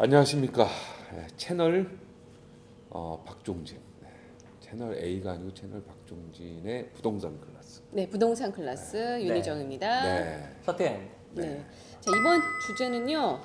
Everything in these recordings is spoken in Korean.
안녕하십니까. 채널 박종진. 채널 A가 아니고 채널 박종진의 부동산 클래스. 네, 부동산 클래스 윤희정입니다. 네. 서태현. 네. 자, 이번 주제는요.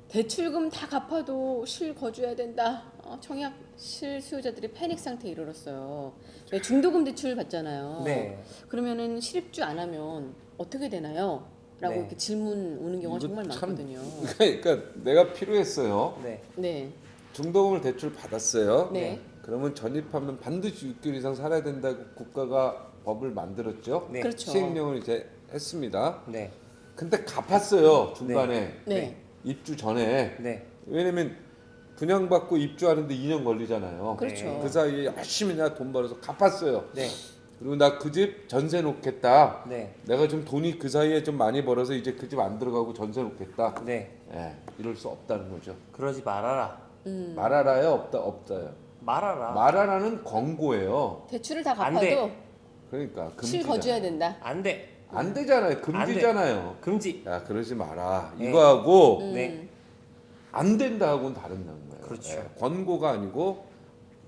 대출금 다 갚아도 실거주해야 된다. 청약 실수요자들이 패닉 상태에 이르렀어요. 네, 중도금 대출 받잖아요. 네. 그러면은 실입주 안 하면 어떻게 되나요? 라고 네. 이렇게 질문 오는 경우가 정말 참- 많거든요. 그러니까 내가 필요했어요. 네. 네. 중도금을 대출 받았어요. 네. 그러면 전입하면 반드시 6개월 이상 살아야 된다고 국가가 법을 만들었죠. 네. 그렇죠. 시행령을 이제 했습니다. 네. 근데 갚았어요. 중간에 네. 입주 전에. 네. 왜냐면 분양받고 입주하는데 2년 걸리잖아요. 그렇죠. 네. 그 사이에 열심히 내가 돈 벌어서 갚았어요. 네. 그리고 나 그 집 전세 놓겠다. 네. 내가 좀 돈이 그 사이에 좀 많이 벌어서 이제 그 집 안 들어가고 전세 놓겠다. 네. 예, 이럴 수 없다는 거죠. 그러지 말아라. 말하라요, 없다요. 말아라. 말하라는 권고예요. 대출을 다 안 돼. 갚아도 그러니까 실거주해야 금지잖아요. 된다. 안 돼. 안 되잖아요. 금지잖아요. 금지. 야, 그러지 마라. 네. 이거하고 네. 안 된다하고는 다른 거예요. 그렇죠. 예, 권고가 아니고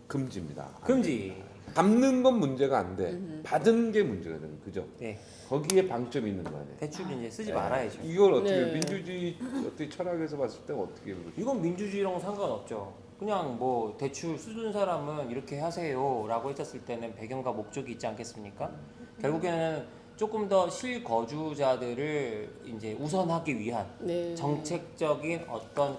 금지입니다. 안 금지. 돼. 갚는 건 문제가 안 돼. 받은 게 문제가 되는 그죠? 네. 거기에 방점이 있는 거 아니에요. 대출 이제 네. 쓰지 말아야죠. 이걸 어떻게 네. 민주주의 어떻게 철학에서 봤을 때 어떻게 그러죠? 이건 민주주의랑 상관없죠. 그냥 뭐 대출 수준 사람은 이렇게 하세요라고 했었을 때는 배경과 목적이 있지 않겠습니까? 결국에는 조금 더 실거주자들을 이제 우선하기 위한 네. 정책적인 어떤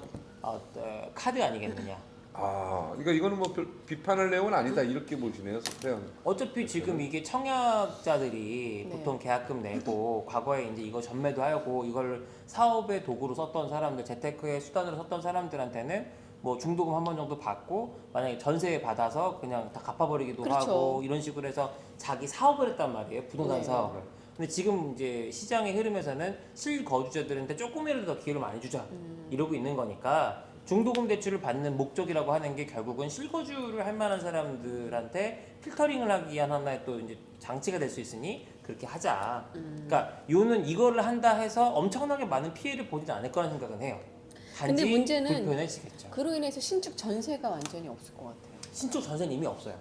카드 아니겠느냐. 그러니까 이거는 뭐 별 비판할 내용은 아니다 이렇게 보시네요, 서태영. 어차피 지금 이게 청약자들이 네. 보통 계약금 내고 과거에 이제 이거 전매도 하고 이걸 사업의 도구로 썼던 사람들, 재테크의 수단으로 썼던 사람들한테는 뭐 중도금 한 번 정도 받고 만약에 전세 받아서 그냥 다 갚아버리기도 그렇죠. 하고 이런 식으로 해서 자기 사업을 했단 말이에요, 부동산 네. 사업을. 근데 지금 이제 시장의 흐름에서는 실거주자들한테 조금이라도 더 기회를 많이 주자 이러고 있는 거니까 중도금 대출을 받는 목적이라고 하는 게 결국은 실거주를 할 만한 사람들한테 필터링을 하기 위한 하나의 또 이제 장치가 될 수 있으니 그렇게 하자. 그러니까 요는 이거를 한다 해서 엄청나게 많은 피해를 보지는 않을 거라는 생각은 해요. 단지 근데 문제는 불편해지겠죠. 그로 인해서 신축 전세가 완전히 없을 것 같아요. 신축 전세는 이미 없어요.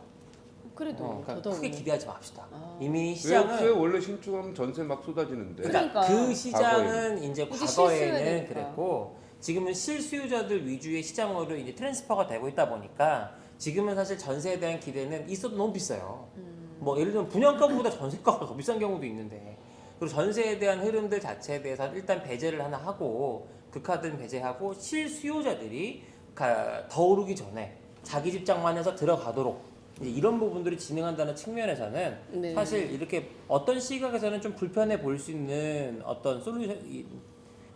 그래도 그러니까 더더욱 크게 기대하지 맙시다. 아. 이미 왜 시장은 없어요? 원래 신축하면 전세 막 쏟아지는데. 그러니까 그러니까. 그 시장은 이제 과거에는 실수요자니까. 그랬고 지금은 실수요자들 위주의 시장으로 이제 트랜스퍼가 되고 있다 보니까 지금은 사실 전세에 대한 기대는 있어도 너무 비싸요. 뭐 예를 들면 분양가보다 전세가가 더 비싼 경우도 있는데 그리고 전세에 대한 흐름들 자체에 대해서 일단 배제를 하나 하고 극하든 배제하고 실수요자들이 더 오르기 전에 자기 집장만해서 들어가도록 이제 이런 부분들을 진행한다는 측면에서는 네. 사실 이렇게 어떤 시각에서는 좀 불편해 보일 수 있는 어떤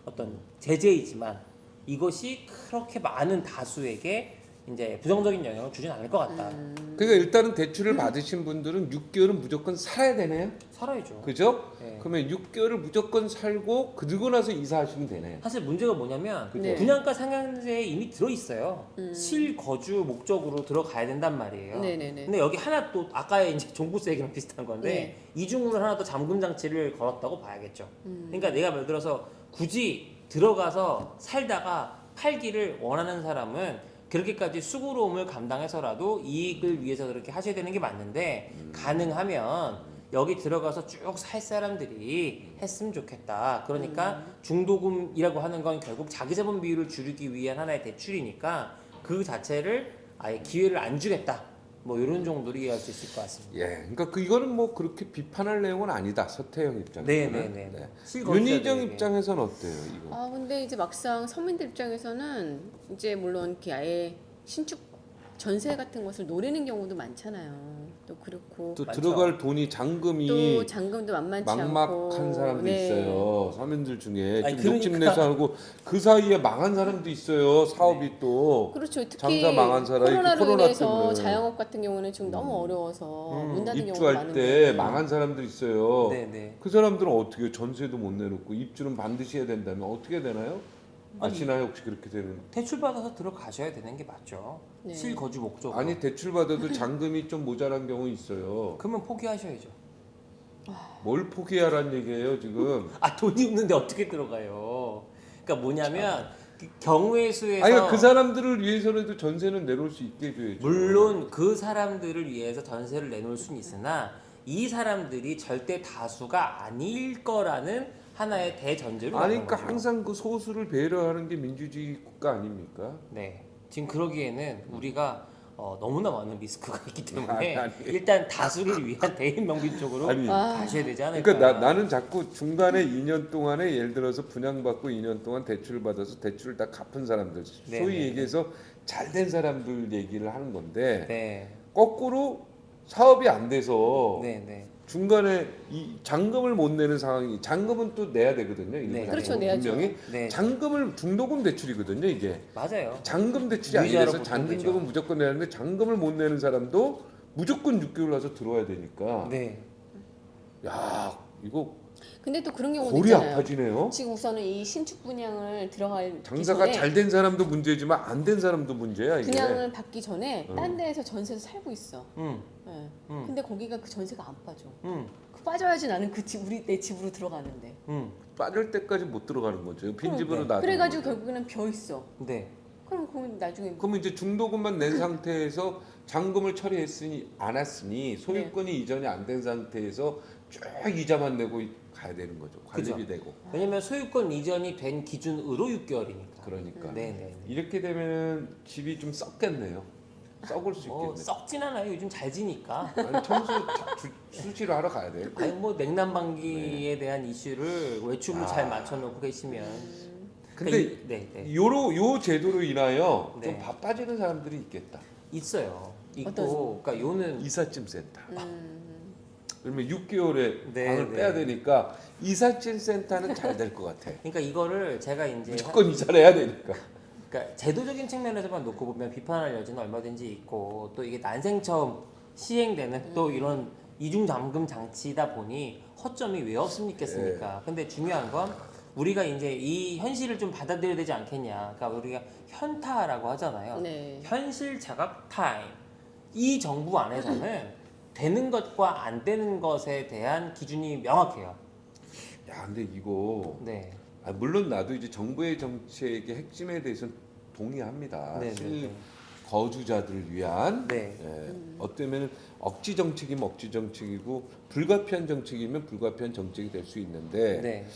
어떤 제재이지만 이것이 그렇게 많은 다수에게 이제 부정적인 영향을 주진 않을 것 같다. 그러니까 일단은 대출을 받으신 분들은 6개월은 무조건 살아야 되네요. 살아야죠. 그죠? 네. 그러면 6개월을 무조건 살고 그러고 나서 이사하시면 되네요. 사실 문제가 뭐냐면 네. 분양가 상한제에 이미 들어 있어요. 실거주 목적으로 들어가야 된단 말이에요. 네네네. 근데 여기 하나 또 아까의 이제 종부세 얘기랑 비슷한 건데 이중으로 하나 더 잠금 장치를 걸었다고 봐야겠죠. 그러니까 내가 예를 들어서 굳이 들어가서 살다가 팔기를 원하는 사람은 그렇게까지 수고로움을 감당해서라도 이익을 위해서 그렇게 하셔야 되는 게 맞는데 가능하면 여기 들어가서 쭉 살 사람들이 했으면 좋겠다. 그러니까 중도금이라고 하는 건 결국 자기 자본 비율을 줄이기 위한 하나의 대출이니까 그 자체를 아예 기회를 안 주겠다. 뭐 이런 정도로 이해할 수 있을 것 같습니다. 예, 그러니까 이거는 뭐 그렇게 비판할 내용은 아니다. 서태영 입장에서는. 네네네. 윤희정 입장에서는 어때요, 이거? 근데 이제 막상 서민들 입장에서는 이제 물론 이렇게 아예 신축 전세 같은 것을 노리는 경우도 많잖아요. 또 그렇고 또 맞죠. 들어갈 돈이 잔금이 또 잔금도 만만치 않고 막막한 사람도 네. 있어요. 서민들 중에 아니, 좀 욕심내서 하고 그 사이에 망한 사람도 있어요. 사업이 또 그렇죠. 특히 장사 망한 사람이 코로나로 코로나 인해서 때문에. 자영업 같은 경우는 지금 너무 어려워서 문 닫은 경우도 입주할 많은데 때 망한 사람들 있어요. 네네. 그 사람들은 어떻게 전세도 못 내놓고 입주는 반드시 해야 된다면 어떻게 되나요? 아시나요 혹시 그렇게 되는? 대출 받아서 들어가셔야 되는 게 맞죠. 네. 실거주 목적으로. 아니 대출 받아도 잔금이 좀 모자란 경우 있어요. 그러면 포기하셔야죠. 뭘 포기하란 얘기예요 지금? 돈이 없는데 어떻게 들어가요? 그러니까 뭐냐면 경우의 수에서 아니 그 사람들을 위해서라도 전세는 내놓을 수 있게 해줘야죠. 물론 그 사람들을 위해서 전세를 내놓을 수는 있으나 이 사람들이 절대 다수가 아닐 거라는 하나의 대전제로 아니 가는 그러니까 거죠. 항상 그 소수를 배려하는 게 민주주의 국가 아닙니까? 네. 지금 그러기에는 우리가 너무나 많은 리스크가 있기 때문에 아니. 일단 다수를 위한 대인 명빈 쪽으로 아니 가셔야 되지 않을까. 그러니까 나는 자꾸 중간에 2년 동안에 예를 들어서 분양받고 2년 동안 대출을 받아서 대출을 다 갚은 사람들 네, 소위 네, 얘기해서 잘된 사람들 얘기를 하는 건데 네. 거꾸로 사업이 안 돼서 네, 네. 중간에 이 잔금을 못 내는 상황이 잔금은 또 내야 되거든요. 일부 네. 잔금은 그렇죠, 내야죠. 분명히 네. 잔금을 중도금 대출이거든요. 이게 맞아요. 잔금 대출이 무이자로 아니라서 보통 되죠. 잔금은 무조건 내야 하는데 잔금을 못 내는 사람도 무조건 6개월 나서 들어와야 되니까 네. 야 이거 근데 또 그런 경우도 골이 있잖아요. 아파지네요. 지금 우선은 이 신축 분양을 들어갈 장사가 전에 잘 된 사람도 문제지만 안 된 사람도 문제야 이게. 분양을 받기 전에 어. 딴 데에서 전세에서 살고 있어. 음. 예. 음. 근데 거기가 그 전세가 안 빠져. 음. 그 빠져야지 나는 그 집 우리 내 집으로 들어가는데. 음. 빠질 때까지 못 들어가는 거죠. 빈집으로 네. 놔두는 그래가지고 거죠. 결국에는 벼 있어. 네. 그럼 그건 나중에 그러면 이제 중도금만 낸 상태에서 잔금을 처리했으니 않았으니 소유권이 이전이 안 된 상태에서 쭉 이자만 내고 가야 되는 거죠. 관리비 그죠. 되고. 왜냐면 소유권 이전이 된 기준으로 6개월이니까. 그러니까 네, 네. 이렇게 되면 집이 좀 썩겠네요. 썩을 수 있겠네. 썩진 않아요. 요즘 잘 지니까. 아니 청소 수시로 하러 가야 돼. 아니 뭐 냉난방기에 대한 이슈를 외출을 잘 맞춰놓고 계시면. 근데 네, 네. 요 제도로 인하여 네. 좀 바빠지는 사람들이 있겠다. 있어요. 있고, 어떤- 그러니까 요는 이삿짐 센터. 음, 그러면 6개월에 네, 방을 네. 빼야 되니까 이삿짐 센터는 잘 될 것 같아. 그러니까 이거를 제가 이제 무조건 이사를 해야 되니까. 그러니까 제도적인 측면에서만 놓고 보면 비판할 여지는 얼마든지 있고 또 이게 난생 처음 시행되는 또 이런 이중 잠금 장치다 보니 허점이 왜 없겠습니까? 근데 중요한 건 우리가 이제 이 현실을 좀 받아들여야 되지 않겠냐. 그러니까 우리가 현타라고 하잖아요. 네. 현실 자각 타임. 이 정부 안에서는 되는 것과 안 되는 것에 대한 기준이 명확해요. 야, 근데 이거 네. 물론 나도 이제 정부의 정책의 핵심에 대해서는 동의합니다. 네, 네, 실 네. 거주자들을 위한 네. 어쩌면 억지 정책이면 억지 정책이고 불가피한 정책이면 불가피한 정책이 될 수 있는데 네.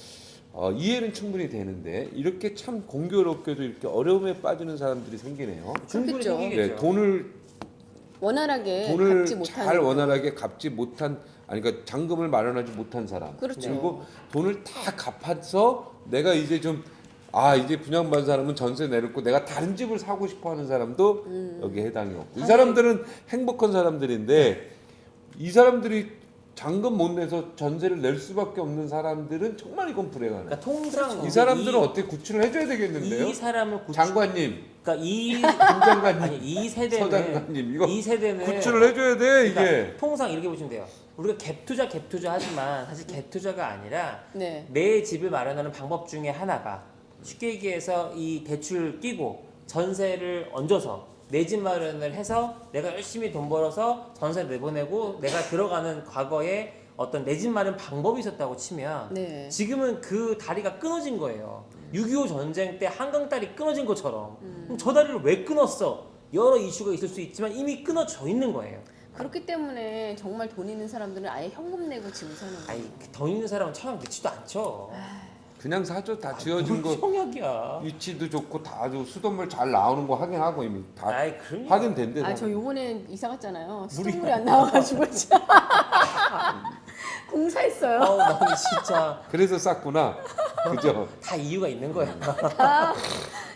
이해는 충분히 되는데 이렇게 참 공교롭게도 이렇게 어려움에 빠지는 사람들이 생기네요. 충분히 그렇겠죠. 생기겠죠. 네, 돈을 원활하게 돈을 갚지 못하는 잘 거. 원활하게 갚지 못한 아니 그러니까 잔금을 마련하지 못한 사람 그렇죠. 그리고 돈을 다 갚아서 내가 이제 좀 이제 분양받은 사람은 전세 내놓고 내가 다른 집을 사고 싶어하는 사람도 여기에 해당이 없고 이 사람들은 행복한 사람들인데 이 사람들이 잔금 못 내서 전세를 낼 수밖에 없는 사람들은 정말 이건 불행하네. 그러니까 통상 이 사람들은 어떻게 구출을 해줘야 되겠는데요? 이 사람을 구출 장관님, 그러니까 이 부장관님, 아니 이 세대는 서장관님 이거 이 세대는 구출을 해줘야 돼 이게. 그러니까 통상 이렇게 보시면 돼요. 우리가 갭투자 하지만 사실 갭투자가 아니라 네. 내 집을 마련하는 방법 중에 하나가 쉽게 얘기해서 이 대출 끼고 전세를 얹어서 내 집 마련을 해서 내가 열심히 돈 벌어서 전세 내보내고 내가 들어가는 과거에 어떤 내 집 마련 방법이 있었다고 치면 네. 지금은 그 다리가 끊어진 거예요. 6.25 전쟁 때 한강 다리 끊어진 것처럼 그럼 저 다리를 왜 끊었어? 여러 이슈가 있을 수 있지만 이미 끊어져 있는 거예요. 그렇기 때문에 정말 돈 있는 사람들은 아예 현금 내고 집을 사는 거예요. 아니 더 있는 사람은 청약 넣지도 않죠. 그냥 사죠. 다 지어진 거 청약이야. 위치도 좋고 다 아주 수돗물 잘 나오는 거 확인하고 이미 다 아이 그럼요. 확인된대. 아, 저 요번에 이사 갔잖아요. 수돗물이 안 나와가지고 공사했어요. 아우 나는 진짜 그래서 쌌구나. 그죠? 다 이유가 있는 거야.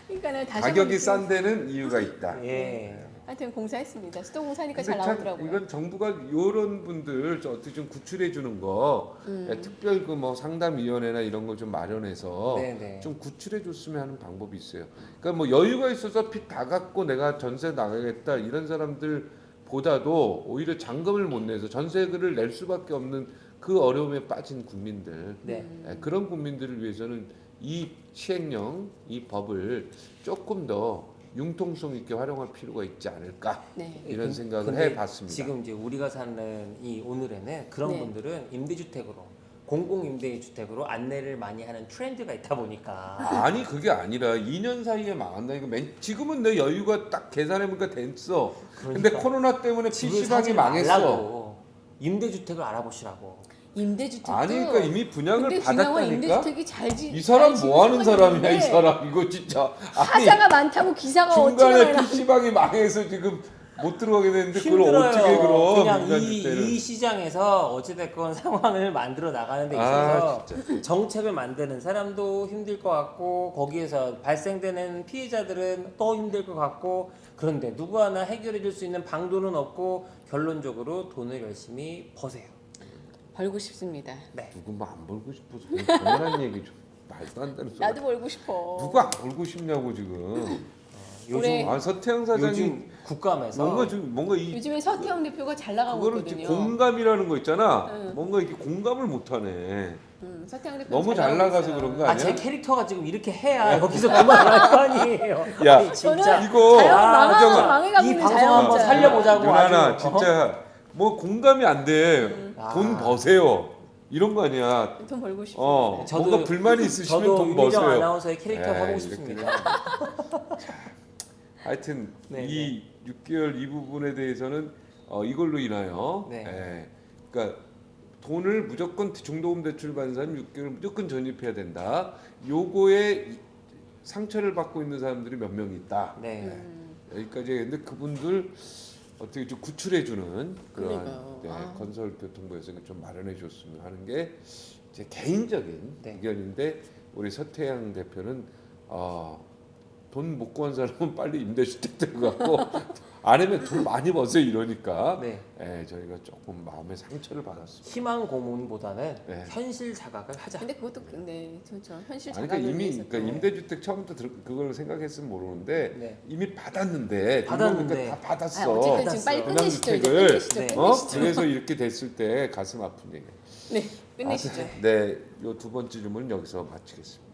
그러니까는 다시 가격이 한번 싼 데는 이유가 있다. 예. 하여튼 공사했습니다. 수도 공사니까 근데 잘 참 나오더라고요. 이건 정부가 이런 분들 어떻게 좀 구출해 주는 거 특별 그 뭐 상담위원회나 이런 거 좀 마련해서 네네. 좀 구출해 줬으면 하는 방법이 있어요. 그러니까 뭐 여유가 있어서 빚 다 갚고 내가 전세 나가겠다 이런 사람들보다도 오히려 잔금을 못 내서 전세금을 낼 수밖에 없는 그 어려움에 빠진 국민들 네. 그런 국민들을 위해서는 이 시행령 이 법을 조금 더 융통성 있게 활용할 필요가 있지 않을까 네. 이런 생각을 근데 해봤습니다. 지금 이제 우리가 사는 이 오늘에는 그런 네. 분들은 임대주택으로 공공임대주택으로 안내를 많이 하는 트렌드가 있다 보니까 아니 그게 아니라 2년 사이에 망한다니까. 지금은 내 여유가 딱 계산해보니까 됐어. 근데 그러니까 코로나 때문에 집을 PC방이 사지 망했어. 말라고. 임대주택을 알아보시라고. 임대주택도 아니 그러니까 이미 분양을 근데 중요한 건 받았다니까. 임대주택이 이 사람 뭐 하는 사람이야 이 있는데 사람. 이거 진짜. 아니 하자가 많다고 기사가 중간에 어찌나 PC방이 망해서 지금 못 들어가게 됐는데 그걸 힘들어요. 어떻게 그럼 그냥 인간주택을. 이 시장에서 어찌됐건 상황을 만들어 나가는 데 아, 있어서 정책을 만드는 사람도 힘들 것 같고 거기에서 발생되는 피해자들은 또 힘들 것 같고 그런데 누구 하나 해결해 줄 수 있는 방도는 없고 결론적으로 돈을 열심히 버세요. 벌고 싶습니다. 네. 누구 뭐 안 벌고 싶어서 그냥 당연한 얘기 좀 말도 안 되는 소리. 나도 벌고 싶어. 누가 안 벌고 싶냐고 지금. 올해 아 서태영 사장이 요즘 국감에서 뭔가 이 요즘에 서태영 대표가 잘 나가고 그거를 이제 있거든요. 공감이라는 거 있잖아. 응. 뭔가 이렇게 공감을 못하네. 서태영 대표 너무 잘 나가서 그런 거 제 아니야? 캐릭터가 지금 이렇게 해야 여기서 그만을 할 거 아니에요. 야, 아니, 진짜 이거 자영 이 망해가고 있는 방송 자영업자. 한번 살려보자고 누나나 아주. 진짜 뭐 공감이 안 돼. 돈 아. 버세요. 이런 거 아니야. 돈 벌고 싶어. 뭔가 불만이 있으시면 저도 돈 윤미정 버세요. 아나운서의 캐릭터 에이, 하고 이렇게 싶습니다. 하여튼 네, 이 6개월 이 부분에 대해서는 이걸로 인하여 네. 그러니까 돈을 무조건 중도금 대출 받는 사람 6개월 무조건 전입해야 된다. 요거에 상처를 받고 있는 사람들이 몇 명 있다. 네. 여기까지 했는데 그분들 어떻게 좀 구출해주는 그런 그러니까요. 아. 건설교통부에서 좀 마련해 줬으면 하는 게 제 개인적인 네. 의견인데 우리 서태양 대표는 돈 못 구한 사람은 빨리 임대주택 들어가고 안 하면 돈 많이 버세요 이러니까 네. 저희가 조금 마음의 상처를 받았습니다. 희망 고문보다는 네. 현실 자각을 하자. 근데 그것도 근데 그렇죠. 현실 아니, 자각을 그러니까 이미 위해서 그러니까 또. 임대주택 처음부터 그걸 생각했으면 모르는데 네. 이미 받았는데 받았는데. 다 받았어. 아, 어쨌든 지금 빨리 받았어요. 끝내시죠. 이제 분양주택을. 끝내시죠. 네. 끝내시죠. 그래서 이렇게 됐을 때 가슴 아픈 얘기. 네, 끝내시죠. 네, 요 두 번째 질문은 여기서 마치겠습니다.